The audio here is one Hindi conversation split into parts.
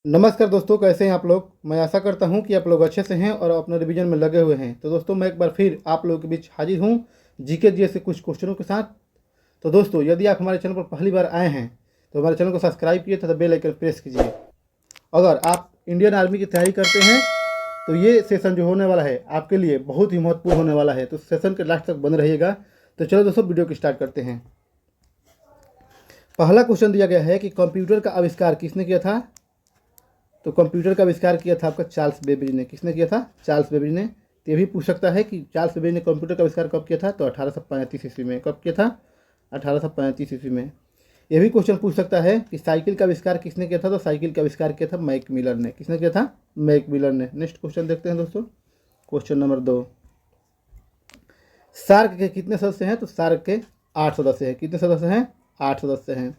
नमस्कार दोस्तों, कैसे हैं आप लोग। मैं आशा करता हूं कि आप लोग अच्छे से हैं और अपने रिवीजन में लगे हुए हैं। तो दोस्तों, मैं एक बार फिर आप लोगों के बीच हाजिर हूं जीके जी से कुछ क्वेश्चनों के साथ। तो दोस्तों, यदि आप हमारे चैनल पर पहली बार आए हैं तो हमारे चैनल को सब्सक्राइब कीजिए तथा बेल आइकन प्रेस कीजिए। अगर आप इंडियन आर्मी की तैयारी करते हैं तो ये सेशन जो होने वाला है आपके लिए बहुत ही महत्वपूर्ण होने वाला है, तो सेशन के लास्ट तक बने रहिएगा। तो चलो दोस्तों, वीडियो को स्टार्ट करते हैं। पहला क्वेश्चन दिया गया है कि कंप्यूटर का आविष्कार किसने किया था। तो कंप्यूटर का आविष्कार किया था आपका चार्ल्स बेबेज ने। किसने किया था? चार्ल्स बेबेज ने। तो ये भी पूछ सकता है कि चार्ल्स बेबेज ने कंप्यूटर का आविष्कार कब किया था। तो 1835 ईस्वी में। कब किया था? 1835 ईस्वी में। यह भी क्वेश्चन पूछ सकता है कि साइकिल का आविष्कार किसने किया था। तो साइकिल का आविष्कार किया था मैक मिलर ने। किसने किया था? मैक मिलर ने। नेक्स्ट क्वेश्चन देखते हैं दोस्तों, क्वेश्चन नंबर 2। सार्क के कितने सदस्य हैं। तो सार्क के 8 सदस्य हैं। कितने सदस्य हैं? 8 सदस्य हैं।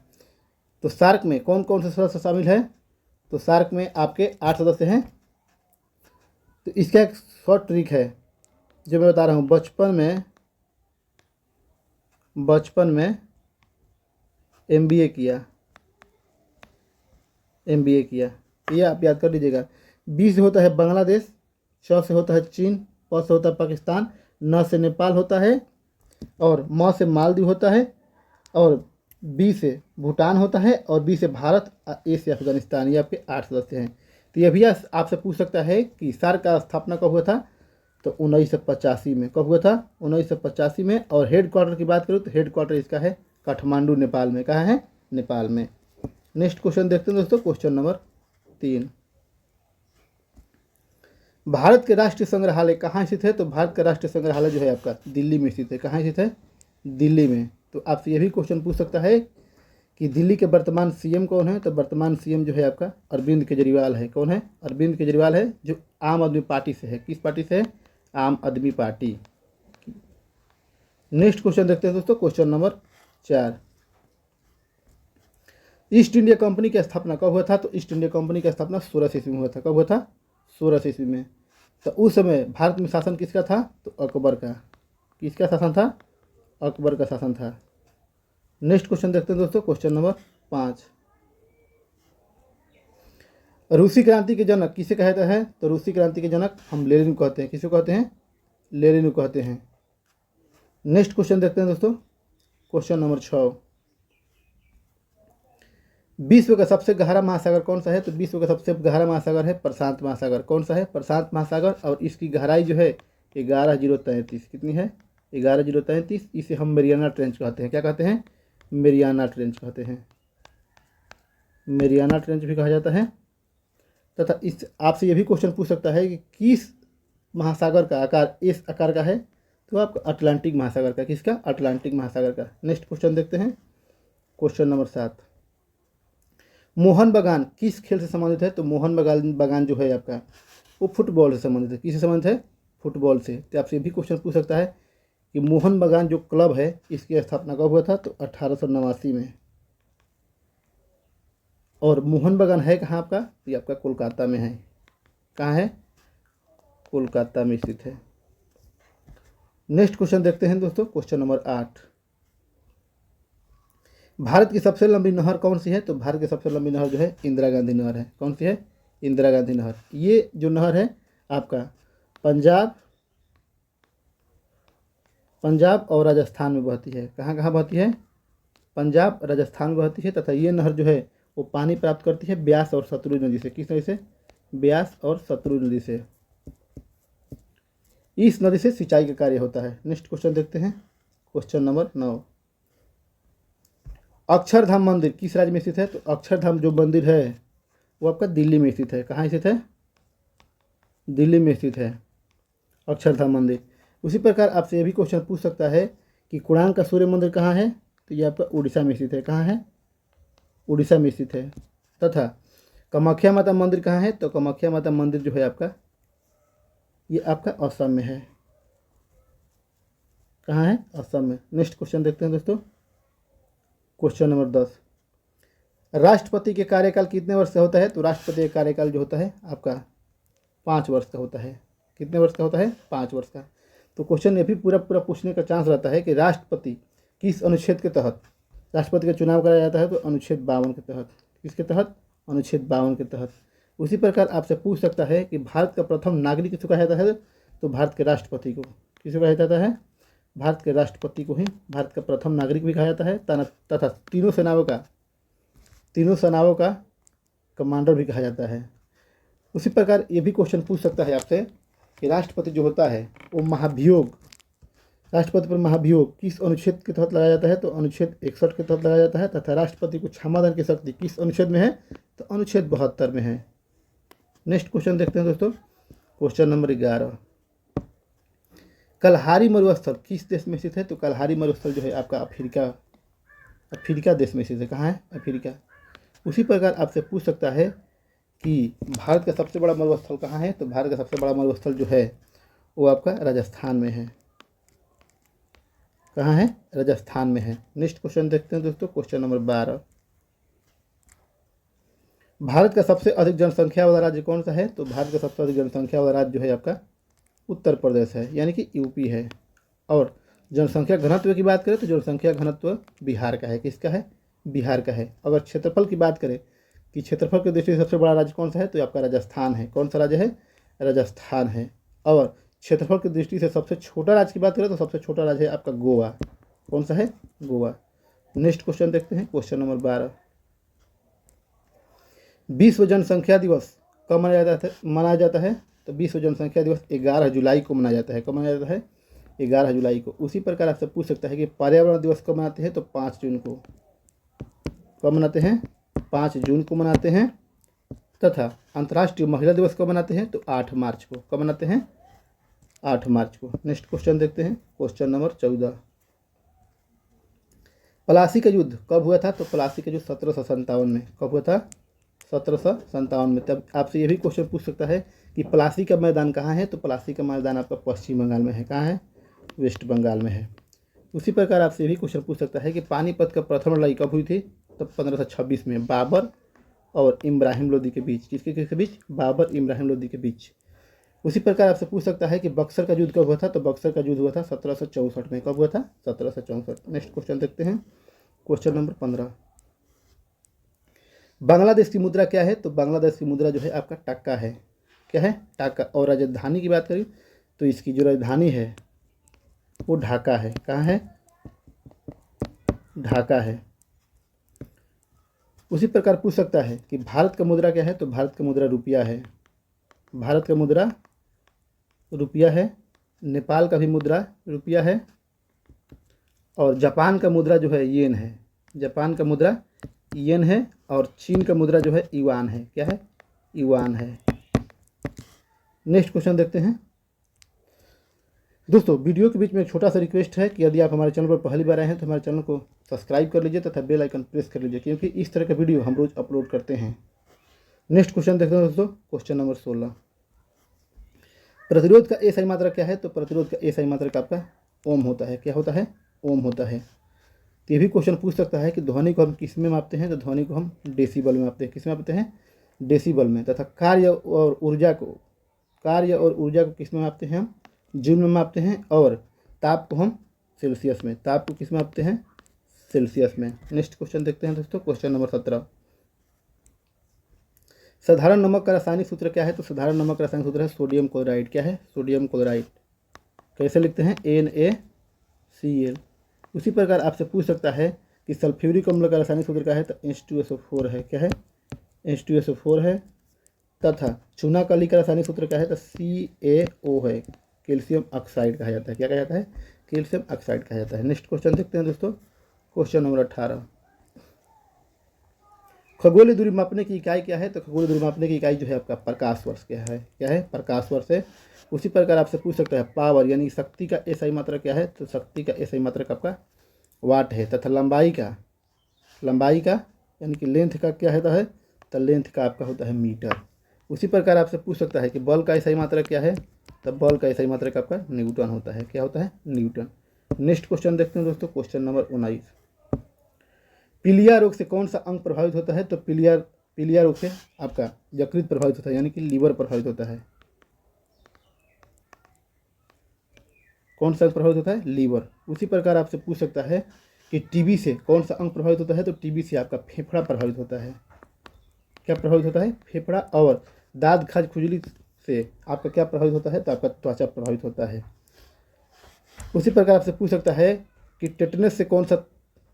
तो सार्क में कौन कौन से सदस्य शामिल है। तो सार्क में आपके 8 सदस्य हैं। तो इसका एक शॉर्ट ट्रिक है जो मैं बता रहा हूँ। बचपन में एमबीए किया, ये आप याद कर लीजिएगा। बी से होता है बांग्लादेश, च से होता है चीन, प से होता है पाकिस्तान, न से नेपाल होता है, और म से मालदीव होता है, और बी से भूटान होता है, और बी से भारत, ए से अफगानिस्तान। ये आपके 8 सदस्य हैं। तो ये भी आपसे पूछ सकता है कि सार्क का स्थापना कब हुआ था। तो 1985 में। कब हुआ था? 1985 में। और हेड क्वार्टर की बात करूँ तो हेड क्वार्टर इसका है काठमांडू, नेपाल में। कहाँ है? नेपाल में। नेक्स्ट क्वेश्चन देखते हैं दोस्तों, क्वेश्चन नंबर 3। भारत के राष्ट्रीय संग्रहालय कहाँ स्थित है। तो भारत का राष्ट्रीय संग्रहालय जो है आपका दिल्ली में स्थित है। कहाँ स्थित है? दिल्ली में। तो आपसे ये भी क्वेश्चन पूछ सकता है कि दिल्ली के वर्तमान सीएम कौन है। तो वर्तमान सीएम जो है आपका अरविंद केजरीवाल है। कौन है? अरविंद केजरीवाल है, जो आम आदमी पार्टी से है। किस पार्टी से है? आम आदमी पार्टी। नेक्स्ट क्वेश्चन देखते हैं दोस्तों, question number 4। East India company की स्थापना कब हुआ था। तो ईस्ट इंडिया कंपनी की स्थापना 1600 ईस्वी में हुआ था। कब हुआ था? 1600 ईस्वी में। तो उस समय भारत में शासन किसका था। तो अकबर का। किसका शासन था? अकबर का शासन था। नेक्स्ट क्वेश्चन देखते हैं दोस्तों, क्वेश्चन नंबर 5। रूसी क्रांति के जनक किसे कहते हैं। तो रूसी क्रांति के जनक हम लेनिन को कहते हैं। किसे कहते हैं? लेनिन को कहते हैं। नेक्स्ट क्वेश्चन देखते हैं दोस्तों, क्वेश्चन नंबर 6। विश्व का सबसे गहरा महासागर कौन सा है। तो विश्व का सबसे गहरा महासागर है प्रशांत महासागर। कौन सा है? प्रशांत महासागर। और इसकी गहराई जो है 11,033। कितनी है? 11,033। इसे हम मेरियाना ट्रेंच कहते हैं। क्या कहते हैं? मेरियाना ट्रेंच कहते हैं। मेरियाना ट्रेंच भी कहा जाता है। तथा इस आपसे ये भी क्वेश्चन पूछ सकता है कि किस महासागर का आकार इस आकार का है। तो आपका अटलांटिक महासागर का। किसका? अटलांटिक महासागर का। नेक्स्ट क्वेश्चन देखते हैं, क्वेश्चन नंबर 7। मोहन बागान किस खेल से संबंधित है। तो मोहन बागान जो है आपका वो फुटबॉल से संबंधित है। किससे संबंधित है? फुटबॉल से। तो आपसे भी क्वेश्चन पूछ सकता है कि मोहन बागान जो क्लब है इसकी स्थापना कब हुआ था। तो 1889 में। और मोहन बागान है कहाँ आपका? ये आपका कोलकाता में है। कहाँ है? कोलकाता में स्थित है। नेक्स्ट क्वेश्चन देखते हैं दोस्तों, क्वेश्चन नंबर 8। भारत की सबसे लंबी नहर कौन सी है। तो भारत की सबसे लंबी नहर जो है इंदिरा गांधी नहर है। कौन सी है? इंदिरा गांधी नहर। ये जो नहर है आपका पंजाब और राजस्थान में बहती है। कहाँ कहाँ बहती है? पंजाब, राजस्थान में बहती है। तथा ये नहर जो है वो पानी प्राप्त करती है ब्यास और सतलुज नदी से। किस नदी से? ब्यास और सतलुज नदी से। इस नदी से सिंचाई का कार्य होता है। नेक्स्ट क्वेश्चन देखते हैं, क्वेश्चन नंबर 9। अक्षरधाम मंदिर किस राज्य में स्थित है। तो अक्षरधाम जो मंदिर है वो आपका दिल्ली में स्थित है। कहाँ स्थित है? दिल्ली में स्थित है अक्षरधाम मंदिर। उसी प्रकार आपसे ये भी क्वेश्चन पूछ सकता है कि कोणार्क का सूर्य मंदिर कहाँ है। तो ये आपका उड़ीसा में स्थित है। कहाँ है? उड़ीसा में स्थित है। तथा कामाख्या माता मंदिर कहाँ है। तो कामाख्या माता मंदिर जो है आपका ये आपका असम में है। कहाँ है? असम में। नेक्स्ट क्वेश्चन देखते हैं दोस्तों, क्वेश्चन नंबर 10। राष्ट्रपति के कार्यकाल कितने वर्ष का होता है। तो राष्ट्रपति का कार्यकाल जो होता है आपका 5 वर्ष का होता है। कितने वर्ष का होता है? 5 वर्ष का। तो क्वेश्चन ये भी पूरा पूछने का चांस रहता है कि राष्ट्रपति किस अनुच्छेद के तहत राष्ट्रपति का चुनाव कराया जाता है। तो अनुच्छेद 52 के तहत। किसके तहत? अनुच्छेद 52 के तहत। उसी प्रकार आपसे पूछ सकता है कि भारत का प्रथम नागरिक किसको कहा जाता है, तो भारत के राष्ट्रपति को। किसको कहा जाता है, भारत के राष्ट्रपति को ही भारत का प्रथम नागरिक भी कहा जाता है, तथा तीनों सेनाओं का कमांडर भी कहा जाता है। उसी प्रकार ये भी क्वेश्चन पूछ सकता है आपसे कि राष्ट्रपति जो होता है वो राष्ट्रपति पर महाभियोग किस अनुच्छेद के तहत लगाया जाता है, तो अनुच्छेद 61 के तहत लगाया जाता है। तथा राष्ट्रपति को क्षमादान की शक्ति किस अनुच्छेद में है, तो अनुच्छेद 72 में है। नेक्स्ट क्वेश्चन देखते हैं दोस्तों, क्वेश्चन नंबर 11, कलहारी मरुस्थल किस देश में स्थित है, तो कलहारी मरुस्थल जो है आपका अफ्रीका देश में स्थित है। कहाँ है, अफ्रीका। उसी प्रकार आपसे पूछ सकता है कि भारत का सबसे बड़ा मरुस्थल कहाँ है, तो भारत का सबसे बड़ा मरुस्थल जो है वो आपका राजस्थान में है। कहाँ है, राजस्थान में है। नेक्स्ट क्वेश्चन देखते हैं दोस्तों, क्वेश्चन नंबर 12, भारत का सबसे अधिक जनसंख्या वाला राज्य कौन सा है, तो भारत का सबसे अधिक जनसंख्या वाला राज्य जो है आपका उत्तर प्रदेश है, यानी कि यूपी है। और जनसंख्या घनत्व की बात करें तो जनसंख्या घनत्व बिहार का है। किसका है, बिहार का है। अगर क्षेत्रफल की बात करें कि क्षेत्रफल की दृष्टि से सबसे बड़ा राज्य कौन सा है, तो आपका राजस्थान है। कौन सा राज्य है, राजस्थान है। और क्षेत्रफल की दृष्टि से सबसे छोटा राज्य की बात करें तो सबसे छोटा राज्य है आपका गोवा। कौन सा है, गोवा। नेक्स्ट क्वेश्चन देखते हैं, क्वेश्चन नंबर 12, विश्व जनसंख्या दिवस कब मनाया जाता है, तो विश्व जनसंख्या दिवस 11 जुलाई को मनाया जाता है। कब मनाया जाता है, 11 जुलाई को। उसी प्रकार आपसे पूछ सकता है कि पर्यावरण दिवस कब मनाते हैं, तो 5 जून को। कब मनाते हैं, 5 जून को मनाते हैं। तथा अंतर्राष्ट्रीय महिला दिवस कब मनाते हैं, तो 8 मार्च को। कब मनाते हैं, 8 मार्च को। नेक्स्ट क्वेश्चन देखते हैं, क्वेश्चन नंबर 14, प्लासी का युद्ध कब हुआ था, तो प्लासी का युद्ध 1757 में। कब हुआ था, 1757 में। तब आपसे ये भी क्वेश्चन पूछ सकता है कि प्लासी का मैदान कहाँ है, तो प्लासी का मैदान आपका पश्चिम बंगाल में है। कहाँ है, वेस्ट बंगाल में है। उसी प्रकार आपसे ये भी क्वेश्चन पूछ सकता है कि पानीपत का प्रथम लड़ाई कब हुई थी, तो 1526 में, बाबर और इब्राहिम लोदी के बीच। किसके बीच, बाबर इब्राहिम लोदी के बीच। उसी प्रकार आपसे पूछ सकता है कि बक्सर का युद्ध कब हुआ था, तो बक्सर का युद्ध हुआ था 1764 में। कब हुआ था, 1764। नेक्स्ट क्वेश्चन देखते हैं, क्वेश्चन नंबर 15, बांग्लादेश की मुद्रा क्या है, तो बांग्लादेश की मुद्रा जो है आपका टक्का है। क्या है, टक्का। और राजधानी की बात करें तो इसकी जो राजधानी है वो ढाका है। कहाँ है, ढाका है। उसी प्रकार पूछ सकता है कि भारत का मुद्रा क्या है, तो भारत का मुद्रा रुपया है। भारत का मुद्रा रुपया है। नेपाल का भी मुद्रा रुपया है। और जापान का मुद्रा जो है येन है। जापान का मुद्रा येन है। और चीन का मुद्रा जो है युआन है। क्या है, युआन है। नेक्स्ट क्वेश्चन देखते हैं दोस्तों। वीडियो के बीच में एक छोटा सा रिक्वेस्ट है कि यदि आप हमारे चैनल पर पहली बार आए हैं तो हमारे चैनल को सब्सक्राइब कर लीजिए तथा बेल आइकन प्रेस कर लीजिए, क्योंकि इस तरह का वीडियो हम रोज अपलोड करते हैं। नेक्स्ट क्वेश्चन देखते हैं दोस्तों, क्वेश्चन नंबर 16, प्रतिरोध का एसआई मात्रक क्या है, तो प्रतिरोध का एसआई मात्रक आपका ओम होता है। क्या होता है, ओम होता है। तो ये भी क्वेश्चन पूछ सकता है कि ध्वनि को हम किस में मापते हैं, तो ध्वनि को हम डेसीबल में मापते हैं। किस में मापते हैं, डेसीबल में। तथा कार्य और ऊर्जा को किस में मापते हैं, हम जूल में मापते हैं। और ताप को हम सेल्सियस में। ताप को किस में मापते हैं, सेल्सियस में। नेक्स्ट क्वेश्चन देखते हैं दोस्तों, क्वेश्चन नंबर 17, साधारण नमक का रासायनिक सूत्र क्या है, तो साधारण नमक का रासायनिक सूत्र है सोडियम क्लोराइड। क्या है, सोडियम क्लोराइड। कैसे लिखते हैं, NaCl। उसी प्रकार आपसे पूछ सकता है कि सल्फ्यूरिक अम्ल का रासायनिक सूत्र क्या है, तो H2SO4 है। क्या है, H2SO4 है। तथा चूना काली का रासायनिक सूत्र क्या है, तो CaO है। कैल्शियम ऑक्साइड कहा जाता है। क्या कहा जाता है, कैल्शियम ऑक्साइड कहा जाता है। नेक्स्ट क्वेश्चन देखते हैं दोस्तों, क्वेश्चन नंबर 18, खगोलीय दूरी मापने की इकाई क्या है, तो खगोलीय दूरी मापने की इकाई जो है आपका प्रकाश वर्ष क्या है। क्या है, प्रकाश वर्ष है। उसी प्रकार आपसे पूछ सकता है पावर यानी शक्ति का एसआई मात्रक क्या है, तो शक्ति का एसआई मात्रक आपका वाट है। तथा लंबाई का यानी कि लेंथ का क्या होता है, तो लेंथ का आपका होता है मीटर। उसी प्रकार आपसे पूछ सकता है कि बल का एसआई मात्रक क्या है, तो बल का एसआई मात्रक आपका न्यूटन होता है। क्या होता है, न्यूटन। नेक्स्ट क्वेश्चन देखते हैं दोस्तों, क्वेश्चन नंबर 19, पीलिया रोग से कौन सा अंग प्रभावित होता है, तो पीलिया रोग से आपका यकृत प्रभावित होता है, यानी कि लीवर प्रभावित होता है। कौन सा अंग प्रभावित होता है, लीवर। उसी प्रकार आपसे पूछ सकता है कि टीबी से कौन सा अंग प्रभावित होता है, तो टीबी से आपका फेफड़ा प्रभावित होता है। क्या प्रभावित होता है? फेफड़ा और दाद खाज खुजली से आपका क्या प्रभावित होता है? तो आपका त्वचा प्रभावित होता है। उसी प्रकार आपसे पूछ सकता है कि टेटनस से कौन सा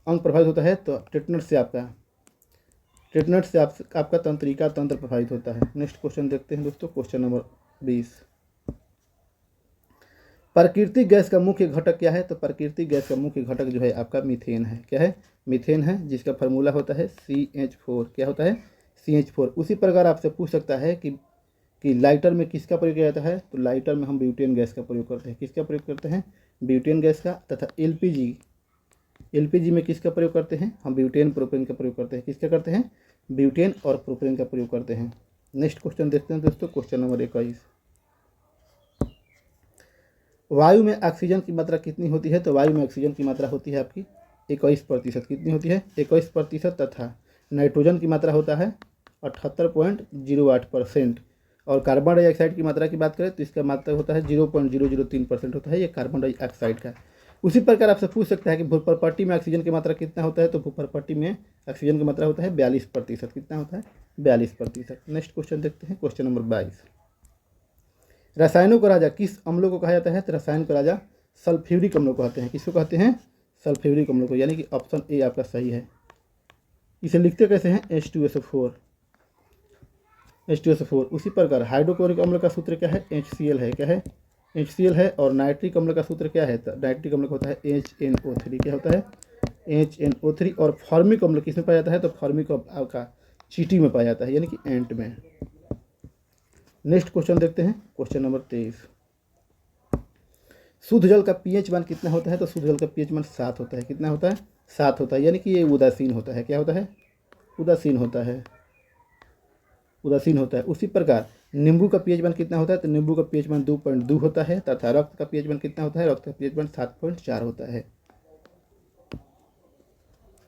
अंग प्रभावित होता है? तो टेटनस से आपका तंत्रिका तंत्र प्रभावित होता है। नेक्स्ट क्वेश्चन देखते हैं दोस्तों, क्वेश्चन नंबर 20। प्राकृतिक गैस का मुख्य घटक क्या है? तो प्राकृतिक गैस का मुख्य घटक जो है आपका मीथेन है। क्या है? मीथेन है, जिसका फार्मूला होता है CH4। क्या होता है? CH4। उसी प्रकार आपसे पूछ सकता है कि लाइटर में किसका प्रयोग किया जाता है? तो लाइटर में हम ब्यूटेन गैस का प्रयोग करते हैं। किसका प्रयोग करते हैं? ब्यूटेन गैस का। तथा एलपीजी में किसका प्रयोग करते हैं? हम ब्यूटेन प्रोपेन का प्रयोग करते हैं। किसका करते हैं? ब्यूटेन और प्रोपेन का प्रयोग करते हैं। नेक्स्ट क्वेश्चन देखते हैं दोस्तों, क्वेश्चन नंबर 21। वायु में ऑक्सीजन की मात्रा कितनी होती है? तो वायु में ऑक्सीजन की मात्रा होती है आपकी 21%। कितनी होती है? 21%। तथा नाइट्रोजन की मात्रा होता है 78.08%। और कार्बन डाइऑक्साइड की मात्रा की बात करें तो इसका मात्रा होता है 0.003% होता है ये कार्बन डाइऑक्साइड का। उसी प्रकार आपसे पूछ सकता है कि भूपर्पट्टी में ऑक्सीजन की मात्रा कितना होता है? तो भूपर्पट्टी में ऑक्सीजन की मात्रा होता है 42%। कितना होता है? 42%। नेक्स्ट क्वेश्चन देखते हैं, क्वेश्चन नंबर 22। रसायनों का राजा किस अम्लों को कहा जाता है? तो रसायन का राजा सल्फ्यूरिक अम्लों को कहते हैं। किसको कहते हैं? सल्फ्यूरिक अम्लों को, यानी कि ऑप्शन ए आपका सही है। इसे लिखते कैसे हैं? H2SO4। उसी प्रकार हाइड्रोक्लोरिक अम्ल का सूत्र क्या है? HCl है। क्या है? HCl है। और नाइट्रिक अम्ल का सूत्र क्या है? तो नाइट्रिक अम्ल का होता है HNO3। क्या होता है? HNO3। और फॉर्मिक अम्ल किस में पाया जाता है? तो फॉर्मिक आपका चींटी में पाया जाता है, यानी कि एंट में। नेक्स्ट क्वेश्चन देखते हैं, क्वेश्चन नंबर 23। शुद्ध जल का पीएच मान कितना होता है? तो शुद्ध जल का पीएच मान 7 होता है। कितना होता है? 7 होता है, यानी कि ये उदासीन होता है। क्या होता है? उदासीन होता है। उसी प्रकार नींबू का पीएच मान कितना होता है? तो नींबू का पीएच मान 2.2 होता है। तथा रक्त का पीएच मान कितना होता है? रक्त का पीएच मान 7.4 होता है।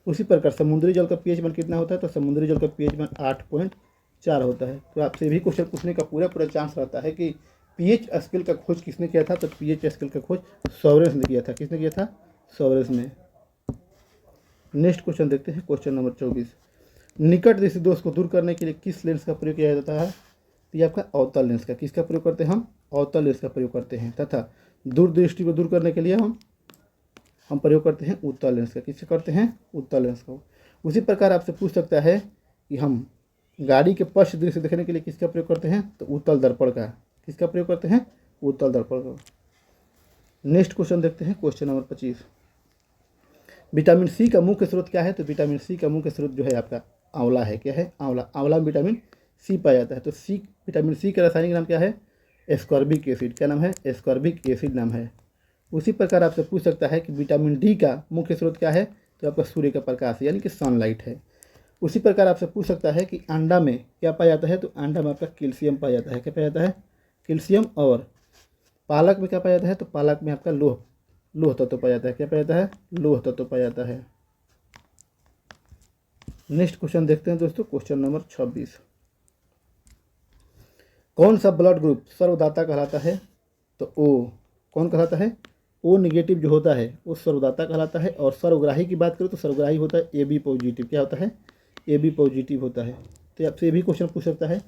उसी प्रकार समुद्री जल का पीएच मान कितना होता है? तो समुद्री जल का पीएच मान 8.4 होता है। तो आपसे भी क्वेश्चन पूछने का पूरा चांस रहता है कि पीएच स्केल का खोज किसने किया था? तो पीएच स्केल का खोज सॉवरेस ने किया था। किसने किया था? सॉवरेस ने। नेक्स्ट क्वेश्चन देखते हैं, क्वेश्चन नंबर 24। निकट दृष्टि दोष को दूर करने के लिए किस लेंस का प्रयोग किया जाता है? तो ये आपका अवतल लेंस का। किसका प्रयोग करते हैं? हम अवतल लेंस का प्रयोग करते हैं। तथा दूर दृष्टि को दूर करने के लिए हम प्रयोग करते हैं उत्तल लेंस का। किससे करते हैं? उत्तल लेंस का। उसी प्रकार आपसे पूछ सकता है कि हम गाड़ी के पश्च दृश्य देखने के लिए किसका प्रयोग करते हैं? तो उत्तल दर्पण का। किसका प्रयोग करते हैं? उत्तल दर्पण का। नेक्स्ट क्वेश्चन देखते हैं, क्वेश्चन नंबर 25। विटामिन सी का मुख्य स्रोत क्या है? तो विटामिन सी का मुख्य स्रोत जो है आपका आंवला है। क्या है? आंवला। आंवला में विटामिन सी पाया जाता है। तो विटामिन सी का रासायनिक नाम क्या है? Ascorbic acid. क्या नाम है? एस्कॉर्बिक एसिड नाम है। उसी प्रकार आपसे पूछ सकता है कि विटामिन डी का मुख्य स्रोत क्या है? तो आपका सूर्य का प्रकाश यानी कि सनलाइट है। उसी प्रकार आपसे पूछ सकता है कि अंडा में क्या पाया जाता है? तो अंडा में आपका कैल्शियम पाया जाता है। क्या पाया जाता है? कैल्शियम। और पालक में क्या पाया जाता है? तो पालक में आपका लोह तत्व पाया जाता है। क्या पाया जाता है? लोह तत्व पाया जाता है। नेक्स्ट क्वेश्चन देखते हैं दोस्तों, क्वेश्चन नंबर 26। कौन सा ब्लड ग्रुप सर्वदाता कहलाता है? तो ओ। कौन कहलाता है? ओ निगेटिव जो होता है वो सर्वदाता कहलाता है। और सर्वग्राही की बात करें तो सर्वग्राही होता है AB पॉजिटिव। क्या होता है? AB पॉजिटिव होता है। तो आपसे ये भी क्वेश्चन पूछ सकता है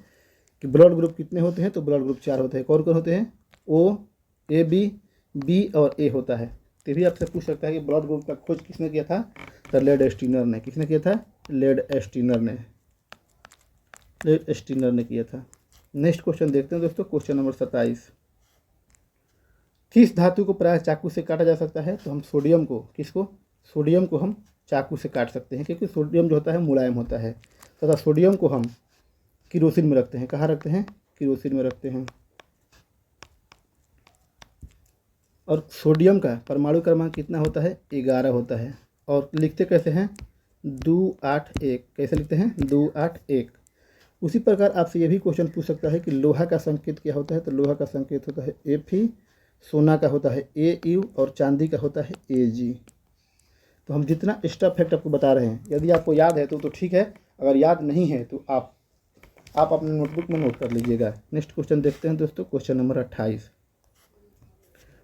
कि ब्लड ग्रुप कितने होते हैं? तो ब्लड ग्रुप 4 होते हैं। कौन कौन होते हैं? O, AB, B और A होता है। तो भी आपसे पूछ सकता है कि ब्लड ग्रुप का खोज किसने किया था? तो लेड स्टीनर ने। किसने किया था? लेड स्टीनर ने किया था। नेक्स्ट क्वेश्चन देखते हैं दोस्तों, क्वेश्चन नंबर 27। किस धातु को प्राय चाकू से काटा जा सकता है? तो हम सोडियम को। किसको? सोडियम को हम चाकू से काट सकते हैं, क्योंकि सोडियम जो होता है मुलायम होता है। तथा सोडियम को हम किरोसिन में रखते हैं। कहाँ रखते हैं? किरोसिन में रखते हैं। और सोडियम का परमाणु क्रमांक कितना होता है? 11 होता है। और लिखते कैसे हैं? 281। कैसे लिखते हैं? 281। उसी प्रकार आपसे ये भी क्वेश्चन पूछ सकता है कि लोहा का संकेत क्या होता है? तो लोहा का संकेत होता है Fe, सोना का होता है AU और चांदी का होता है AG। तो हम जितना एक्स्ट्रा फैक्ट आपको बता रहे हैं, यदि आपको याद है तो ठीक है, अगर याद नहीं है तो आप अपने नोटबुक में नोट कर लीजिएगा। नेक्स्ट क्वेश्चन देखते हैं दोस्तों, क्वेश्चन नंबर 28।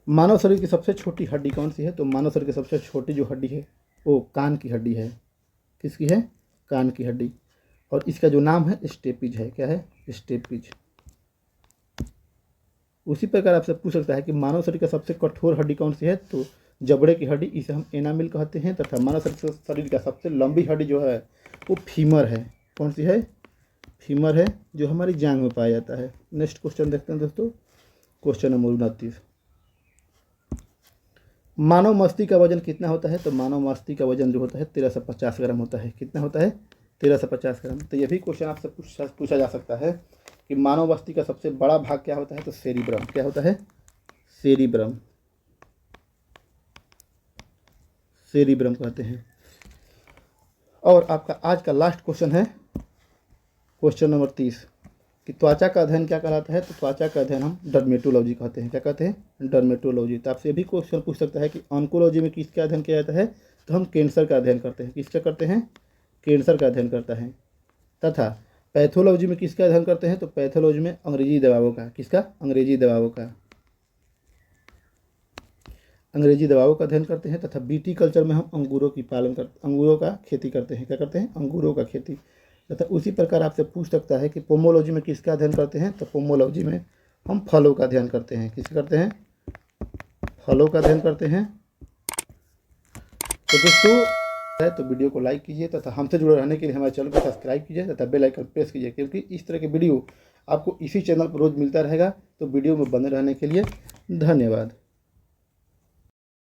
मानव शरीर की सबसे छोटी हड्डी कौन सी है? तो मानव शरीर की सबसे छोटी जो हड्डी है वो कान की हड्डी है। किसकी है? कान की हड्डी। और इसका जो नाम है स्टेपिज है। क्या है? स्टेपिज। उसी प्रकार आपसे पूछ सकता है कि मानव शरीर का सबसे कठोर हड्डी कौन सी है, तो जबड़े की हड्डी, इसे हम एनामिल कहते हैं। तथा मानव शरीर का सबसे लंबी हड्डी जो है वो फीमर है। कौन सी है? फीमर है, जो हमारी जांघ में पाया जाता है। नेक्स्ट क्वेश्चन देखते हैं दोस्तों, क्वेश्चन नंबर 29। मानव मस्तिष्क का वजन कितना होता है, तो मानव मस्तिष्क का वजन जो होता है 1350 ग्राम होता है। कितना होता है? 1350 ग्राम। तो ये भी क्वेश्चन आपसे पूछा जा सकता है कि मानव मस्तिष्क का सबसे बड़ा भाग क्या होता है, तो सेरिब्रम। क्या होता है? सेरिब्रम। सेरिब्रम कहते हैं। और आपका आज का लास्ट क्वेश्चन है क्वेश्चन नंबर 30 कि त्वचा का अध्ययन क्या कहलाता है, तो त्वचा का अध्ययन हम डर्मेटोलॉजी कहते हैं। क्या कहते हैं? डर्मेटोलॉजी। तो आपसे भी क्वेश्चन पूछ सकता है कि ऑन्कोलॉजी में किसका अध्ययन किया जाता है, तो हम कैंसर का अध्ययन करते हैं। किसका करते हैं? कैंसर का अध्ययन करता है। तथा पैथोलॉजी में किसका अध्ययन करते हैं, तो पैथोलॉजी में अंग्रेजी दवाओं का। किसका? अंग्रेजी दवाओं का। अंग्रेजी दवाओं का अध्ययन करते हैं। तथा बीटी कल्चर में हम अंगूरों का खेती करते हैं। क्या करते हैं? अंगूरों का खेती। तथा उसी प्रकार आपसे पूछ सकता है कि पोमोलॉजी में किसका अध्ययन करते हैं, तो पोमोलॉजी में हम फलों का अध्ययन करते हैं। किसका करते हैं? फलों का अध्ययन करते हैं। तो दोस्तों तो वीडियो को लाइक कीजिए तथा हमसे जुड़े रहने के लिए हमारे चैनल को सब्सक्राइब कीजिए तथा बेल आइकन प्रेस कीजिए, क्योंकि इस तरह के वीडियो आपको इसी चैनल पर रोज़ मिलता रहेगा। तो वीडियो में बने रहने के लिए धन्यवाद।